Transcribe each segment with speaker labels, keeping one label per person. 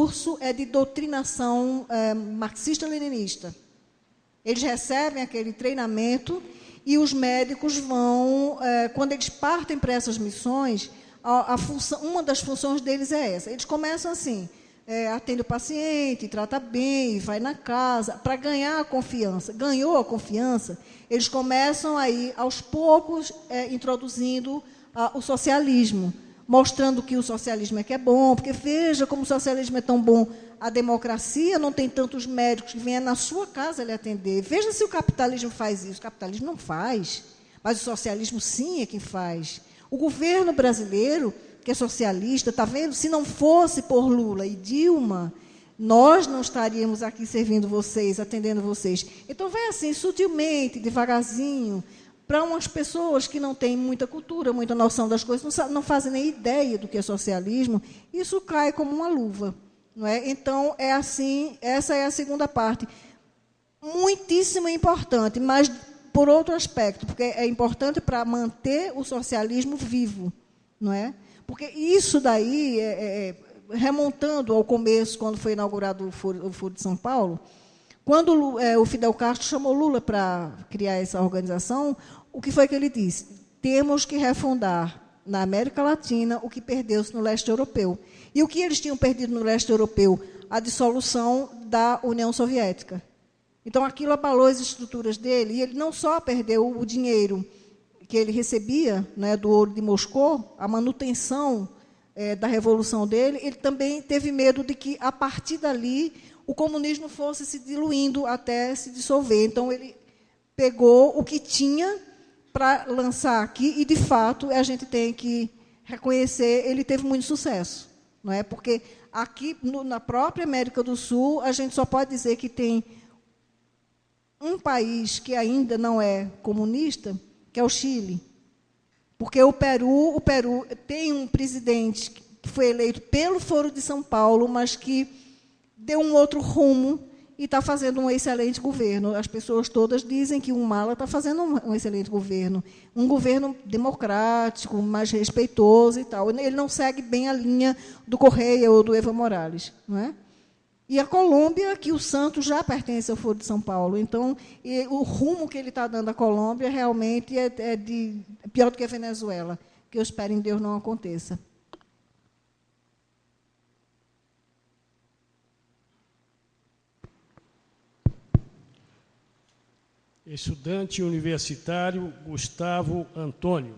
Speaker 1: curso é de doutrinação marxista-leninista. Eles recebem aquele treinamento e os médicos vão, quando eles partem para essas missões, uma das funções deles é essa. Eles começam assim, atende o paciente, trata bem, vai na casa, para ganhar a confiança. Ganhou a confiança, eles começam aí, aos poucos, introduzindo o socialismo, mostrando que o socialismo é que é bom, porque veja como o socialismo é tão bom. A democracia não tem tantos médicos que venham na sua casa lhe atender. Veja se o capitalismo faz isso. O capitalismo não faz, mas o socialismo sim é quem faz. O governo brasileiro, que é socialista, está vendo? Se não fosse por Lula e Dilma, nós não estaríamos aqui servindo vocês, atendendo vocês. Então, vai assim, sutilmente, devagarzinho, para umas pessoas que não têm muita cultura, muita noção das coisas, não fazem nem ideia do que é socialismo, isso cai como uma luva. Não é? Então, é assim, essa é a segunda parte. Muitíssimo importante, mas por outro aspecto, porque é importante para manter o socialismo vivo. Não é? Porque isso daí, remontando ao começo, quando foi inaugurado o Foro de São Paulo, quando o Fidel Castro chamou Lula para criar essa organização, o que foi que ele disse? Temos que refundar na América Latina o que perdeu-se no leste europeu. E o que eles tinham perdido no leste europeu? A dissolução da União Soviética. Então, aquilo abalou as estruturas dele, e ele não só perdeu o dinheiro que ele recebia, né, do ouro de Moscou, a manutenção da revolução dele, ele também teve medo de que, a partir dali, o comunismo fosse se diluindo até se dissolver. Então, ele pegou o que tinha para lançar aqui, e, de fato, a gente tem que reconhecer, ele teve muito sucesso. Não é? Porque aqui, na própria América do Sul, a gente só pode dizer que tem um país que ainda não é comunista, que é o Chile. Porque o Peru tem um presidente que foi eleito pelo Foro de São Paulo, mas que deu um outro rumo e está fazendo um excelente governo. As pessoas todas dizem que o Humala está fazendo um excelente governo. Um governo democrático, mais respeitoso e tal. Ele não segue bem a linha do Correia ou do Evo Morales. Não é? E a Colômbia, que o Santos já pertence ao Foro de São Paulo. Então, o rumo que ele está dando à Colômbia realmente é pior do que a Venezuela, que eu espero em Deus não aconteça.
Speaker 2: Estudante universitário Gustavo Antônio.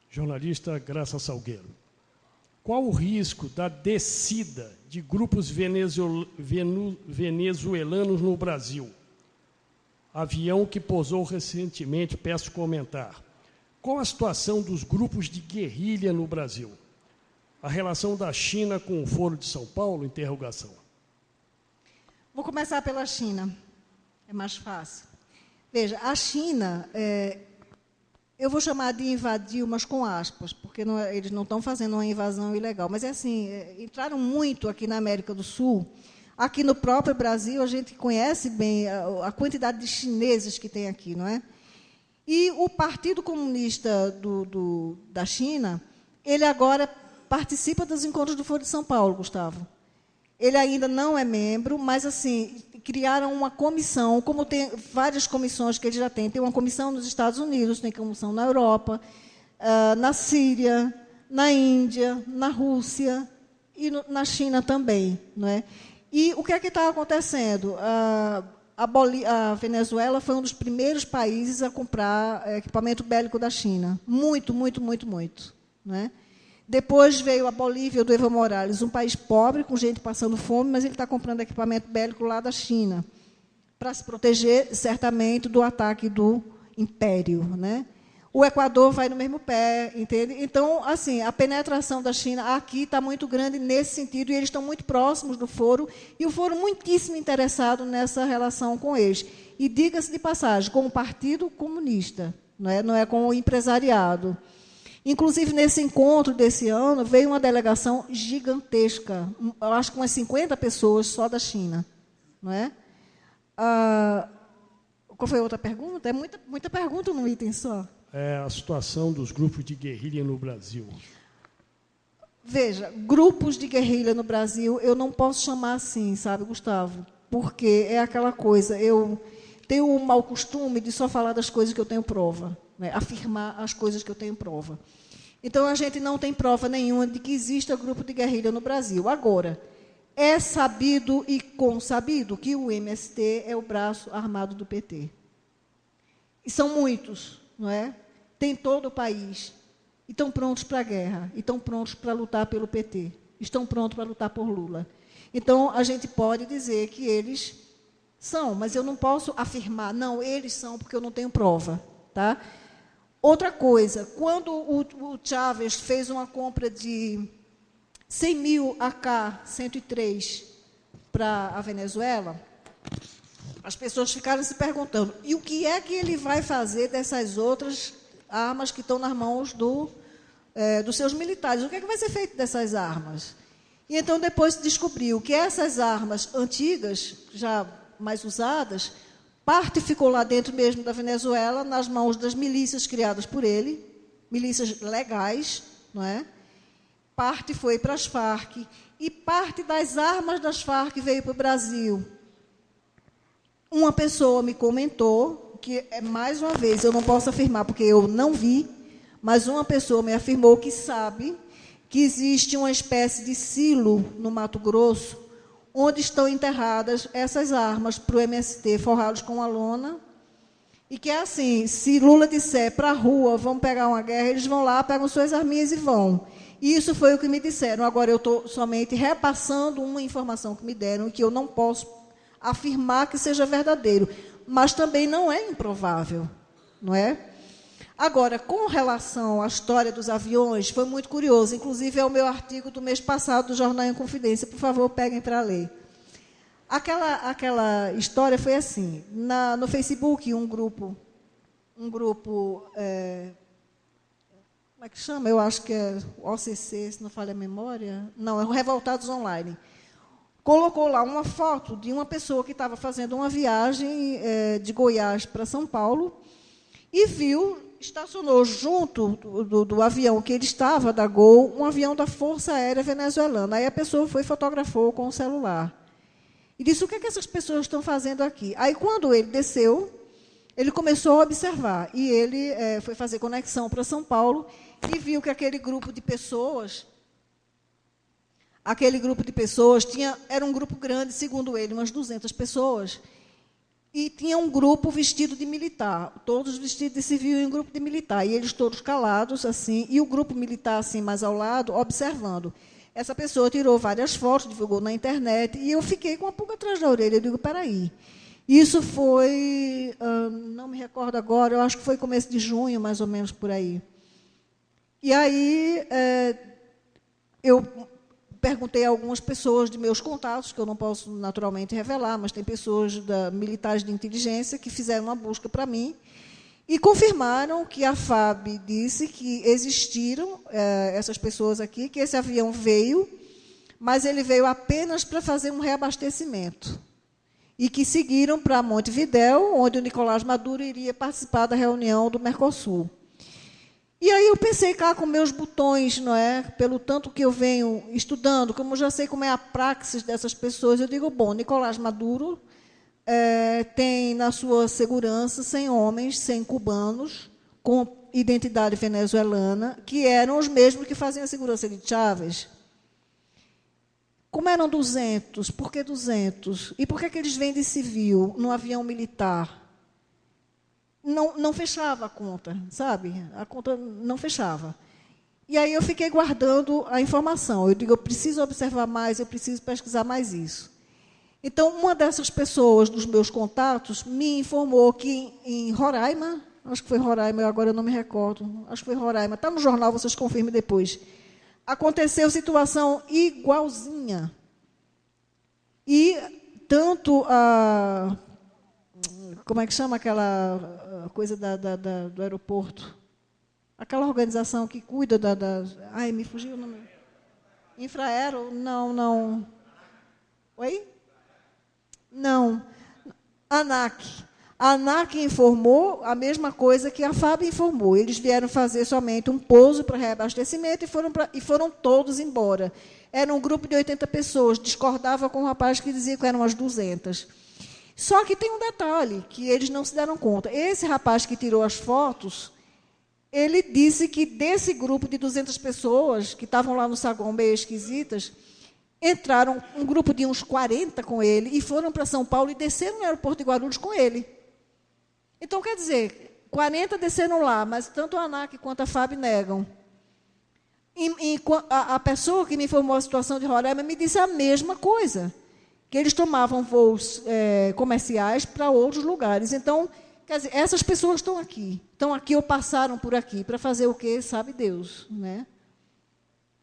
Speaker 2: Jornalista Graça Salgueiro. Qual o risco da descida de grupos venezuelanos no Brasil? Avião que pousou recentemente, peço comentar. Qual a situação dos grupos de guerrilha no Brasil? A relação da China com o Foro de São Paulo? Interrogação.
Speaker 1: Vou começar pela China. É mais fácil. Veja, a China, eu vou chamar de invadiu, mas com aspas, porque eles não estão fazendo uma invasão ilegal. Mas, assim, entraram muito aqui na América do Sul. Aqui no próprio Brasil, a gente conhece bem a quantidade de chineses que tem aqui, não é? E o Partido Comunista da China, ele agora participa dos encontros do Foro de São Paulo, Gustavo. Ele ainda não é membro, mas, assim, criaram uma comissão, como tem várias comissões que ele já tem. Tem uma comissão nos Estados Unidos, tem comissão na Europa, na Síria, na Índia, na Rússia e na China também. Não é? E o que é que está acontecendo? A Venezuela foi um dos primeiros países a comprar equipamento bélico da China. Muito, muito, muito, muito. Não é? Depois veio a Bolívia, do Evo Morales, um país pobre, com gente passando fome, mas ele está comprando equipamento bélico lá da China, para se proteger, certamente, do ataque do Império. Né? O Equador vai no mesmo pé, entende? Então, assim, a penetração da China aqui está muito grande nesse sentido, e eles estão muito próximos do Foro, e o Foro muitíssimo interessado nessa relação com eles. E, diga-se de passagem, com o Partido Comunista, não é com o empresariado. Inclusive, nesse encontro desse ano, veio uma delegação gigantesca, eu acho que umas 50 pessoas só da China. Não é? Qual foi a outra pergunta? É muita pergunta num item só.
Speaker 2: a situação dos grupos de guerrilha no Brasil?
Speaker 1: Veja, grupos de guerrilha no Brasil, eu não posso chamar assim, sabe, Gustavo? Porque é aquela coisa, eu tenho um mau costume de só falar das coisas que eu tenho prova, né? Afirmar as coisas que eu tenho prova. Então, a gente não tem prova nenhuma de que exista grupo de guerrilha no Brasil. Agora, é sabido e consabido que o MST é o braço armado do PT. E são muitos, não é? Tem todo o país. E estão prontos para a guerra, e estão prontos para lutar pelo PT, estão prontos para lutar por Lula. Então, a gente pode dizer que eles são, mas eu não posso afirmar, não, eles são, porque eu não tenho prova. Tá? Outra coisa, quando o Chávez fez uma compra de 100 mil AK-103 para a Venezuela, as pessoas ficaram se perguntando, e o que é que ele vai fazer dessas outras armas que estão nas mãos dos seus militares? O que é que vai ser feito dessas armas? E então depois se descobriu que essas armas antigas, já mais usadas, parte ficou lá dentro mesmo da Venezuela, nas mãos das milícias criadas por ele, milícias legais, não é? Parte foi para as Farc, e parte das armas das Farc veio para o Brasil. Uma pessoa me comentou, que, mais uma vez, eu não posso afirmar porque eu não vi, mas uma pessoa me afirmou que sabe que existe uma espécie de silo no Mato Grosso, onde estão enterradas essas armas para o MST, forrados com a lona, e que é assim, se Lula disser para a rua, vamos pegar uma guerra, eles vão lá, pegam suas arminhas e vão. E isso foi o que me disseram. Agora, eu estou somente repassando uma informação que me deram, e que eu não posso afirmar que seja verdadeiro, mas também não é improvável, não é? Agora, com relação à história dos aviões, foi muito curioso, inclusive é o meu artigo do mês passado do Jornal em Confidência, por favor, peguem para ler. Aquela história foi assim, no Facebook, um grupo como é que chama? Eu acho que é o OCC, se não falha a memória. Não, é o Revoltados Online. Colocou lá uma foto de uma pessoa que estava fazendo uma viagem de Goiás para São Paulo e viu, estacionou junto do avião que ele estava, da Gol, um avião da Força Aérea Venezuelana. Aí a pessoa foi e fotografou com o celular. E disse, o que é que essas pessoas estão fazendo aqui? Aí, quando ele desceu, ele começou a observar. E ele foi fazer conexão para São Paulo e viu que aquele grupo de pessoas era um grupo grande, segundo ele, umas 200 pessoas, e tinha um grupo vestido de militar, todos vestidos de civil e um grupo de militar, e eles todos calados, assim, e o grupo militar, assim, mais ao lado, observando. Essa pessoa tirou várias fotos, divulgou na internet, e eu fiquei com uma pulga atrás da orelha. Eu digo, peraí, isso foi, não me recordo agora, eu acho que foi começo de junho, mais ou menos, por aí. E aí, eu perguntei a algumas pessoas de meus contatos, que eu não posso naturalmente revelar, mas tem pessoas militares de inteligência que fizeram uma busca para mim e confirmaram que a FAB disse que existiram essas pessoas aqui, que esse avião veio, mas ele veio apenas para fazer um reabastecimento. E que seguiram para Montevidéu, onde o Nicolás Maduro iria participar da reunião do Mercosul. E aí eu pensei cá com meus botões, não é? Pelo tanto que eu venho estudando, como eu já sei como é a praxis dessas pessoas, eu digo, bom, Nicolás Maduro tem na sua segurança 100 homens, 100 cubanos, com identidade venezuelana, que eram os mesmos que faziam a segurança de Chávez. Como eram 200? Por que 200? E por que eles vêm de civil, num avião militar? Não fechava a conta, sabe? A conta não fechava. E aí eu fiquei guardando a informação. Eu digo, eu preciso observar mais, eu preciso pesquisar mais isso. Então, uma dessas pessoas, dos meus contatos, me informou que em Roraima, acho que foi Roraima, agora eu não me recordo, acho que foi Roraima, está no jornal, vocês confirmem depois, aconteceu situação igualzinha. E tanto a... Como é que chama aquela coisa do aeroporto? Aquela organização que cuida ai, me fugiu o nome. Infraero? Não. Oi? Não. ANAC. A ANAC informou a mesma coisa que a FAB informou. Eles vieram fazer somente um pouso para reabastecimento e foram todos embora. Era um grupo de 80 pessoas, discordava com o rapaz que dizia que eram umas 200. Só que tem um detalhe, que eles não se deram conta. Esse rapaz que tirou as fotos, ele disse que desse grupo de 200 pessoas, que estavam lá no saguão meio esquisitas, entraram um grupo de uns 40 com ele e foram para São Paulo e desceram no aeroporto de Guarulhos com ele. Então, quer dizer, 40 desceram lá, mas tanto a ANAC quanto a FAB negam. E a pessoa que me informou a situação de Roraima me disse a mesma coisa, que eles tomavam voos comerciais para outros lugares. Então, quer dizer, essas pessoas estão aqui ou passaram por aqui, para fazer o quê? Sabe Deus, né?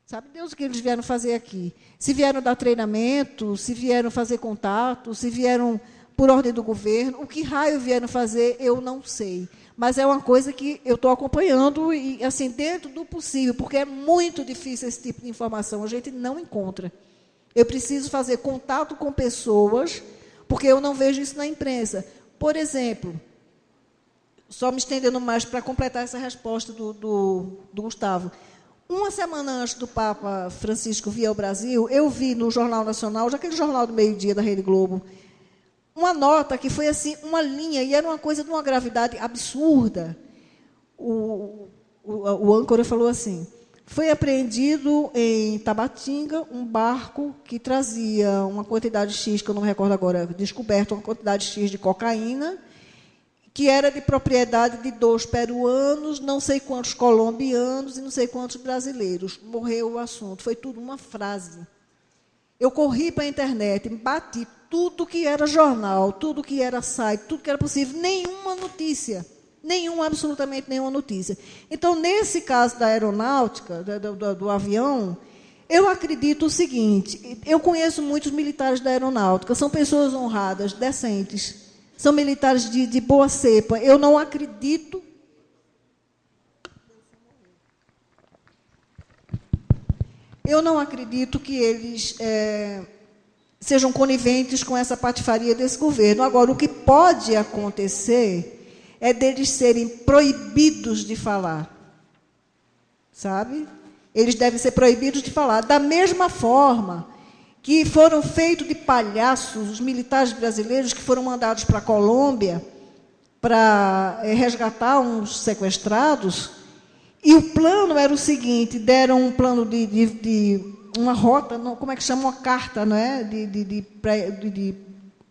Speaker 1: Sabe Deus o que eles vieram fazer aqui. Se vieram dar treinamento, se vieram fazer contato, se vieram por ordem do governo, o que raio vieram fazer, eu não sei. Mas é uma coisa que eu estou acompanhando, e, assim, dentro do possível, porque é muito difícil esse tipo de informação, a gente não encontra. Eu preciso fazer contato com pessoas, porque eu não vejo isso na imprensa. Por exemplo, só me estendendo mais para completar essa resposta do Gustavo. Uma semana antes do Papa Francisco vir ao Brasil, eu vi no Jornal Nacional, já aquele jornal do meio-dia da Rede Globo, uma nota que foi assim, uma linha, e era uma coisa de uma gravidade absurda. O âncora falou assim: foi apreendido em Tabatinga um barco que trazia uma quantidade X, que eu não me recordo agora, descoberto uma quantidade X de cocaína, que era de propriedade de 2 peruanos, não sei quantos colombianos e não sei quantos brasileiros. Morreu o assunto. Foi tudo uma frase. Eu corri para a internet, bati tudo que era jornal, tudo que era site, tudo que era possível, nenhuma notícia. Absolutamente nenhuma notícia. Então, nesse caso da aeronáutica, do avião, eu acredito o seguinte: eu conheço muitos militares da aeronáutica, são pessoas honradas, decentes. São militares de boa cepa. Eu não acredito. Eu não acredito que eles sejam coniventes com essa patifaria desse governo. Agora, o que pode acontecer é deles serem proibidos de falar. Sabe? Eles devem ser proibidos de falar. Da mesma forma que foram feitos de palhaços os militares brasileiros que foram mandados para a Colômbia para resgatar uns sequestrados, e o plano era o seguinte: deram um plano de uma rota, como é que chama? Uma carta, não é?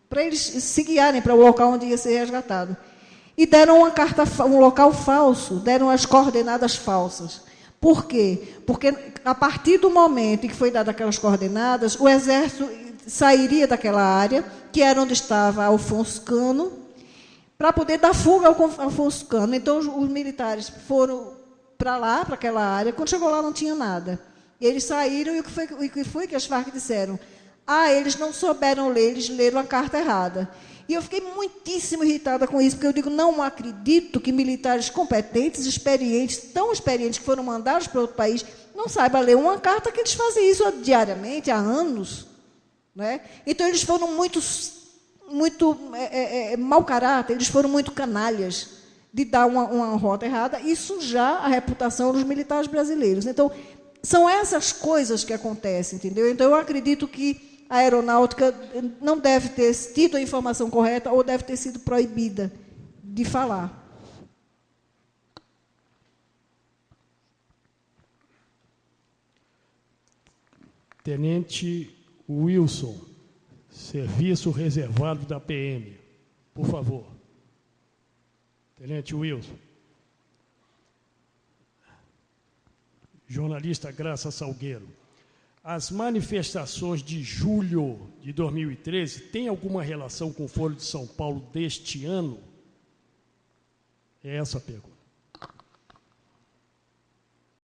Speaker 1: Para eles se guiarem para o local onde ia ser resgatado. E deram uma carta, um local falso, deram as coordenadas falsas. Por quê? Porque, a partir do momento em que foi dadas aquelas coordenadas, o Exército sairia daquela área, que era onde estava Alfonso Cano, para poder dar fuga ao Alfonso Cano. Então, os militares foram para lá, para aquela área. Quando chegou lá, não tinha nada. E eles saíram, e o que foi que as Farc disseram? Eles não souberam ler, eles leram a carta errada. E eu fiquei muitíssimo irritada com isso, porque eu digo, não acredito que militares competentes, experientes, tão experientes, que foram mandados para outro país, não saibam ler uma carta, que eles fazem isso diariamente, há anos. Né? Então, eles foram muito mau caráter, eles foram muito canalhas de dar uma rota errada e sujar a reputação dos militares brasileiros. Então, são essas coisas que acontecem, entendeu? Então, eu acredito que a aeronáutica não deve ter tido a informação correta ou deve ter sido proibida de falar.
Speaker 2: Tenente Wilson, serviço reservado da PM. Por favor. Tenente Wilson. Jornalista Graça Salgueiro. As manifestações de julho de 2013 têm alguma relação com o Foro de São Paulo deste ano? É essa a pergunta.